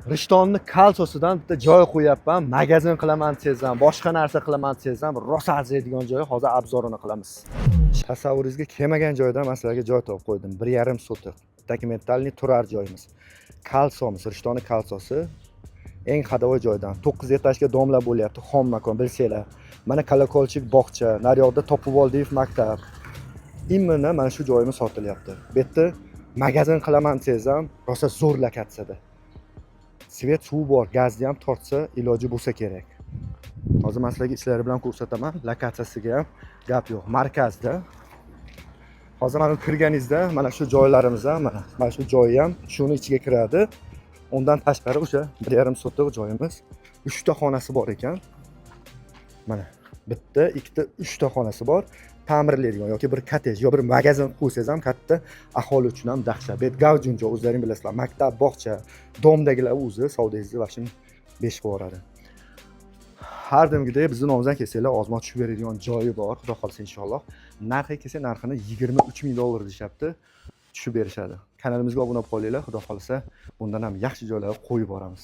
Rishtonni kalsosidan bitta joy qo'yapman, magazin qilaman desam, boshqa narsa qilaman desam, rosa arziydigan joyi hozir obzorini qilamiz. Tasavvuringizga kelmagan joydan men sizlarga joy topib qo'ydim. 1,5 sotik. Dokumentalniy turar joyimiz. Kalsomiz, Rishtonni kalsosi eng hadavoy joydan. 9 etajga domla bo'lyapti, xom makon bilsanglar. Mana Kalakolchik bog'cha, naryoqda Topivoldiyev maktab. Imminni mana shu joyimiz sotilyapti. Bu yerda magazin qilaman desam, rosa zo'r lokatsiyada. Svet suv bor, gazni ham tortsa iloji bo'lsa kerak. Hozir men sizlarga ishlari bilan ko'rsataman. Lokatsiyasiga ham gap yo'q. Markazda. Hozir mana kirganingizda mana shu joylarimiz ham, mana shu joyi ham shuni ichiga kiradi. Undan tashqari o'sha 1,5 sotik joyimiz, 3 ta xonasi bor ekan. Mana bitta, ikkita, 3 ta xonasi bor. Ta'mirlaydigan yoki bir kottej yo bir magazin qo'ysangiz ham katta aholi uchun ham dahshat. Bet gavjun joy, o'zlaring bilasizlar. Maktab, bog'cha, domdagilar o'zi savdingizni vaqtin 5 boradi. Har doimgidek bizning nomimizdan kelsanglar ozma tushib beradigan joyi bor, xudo xolsa inshaalloh. Narxi kelsa narxini 23 ming dollar deyapti. Tushib berishadi. Kanalimizga obuna bo'lib qolinglar, xudo xolsa bundan ham yaxshi joylarga qo'yib boramiz.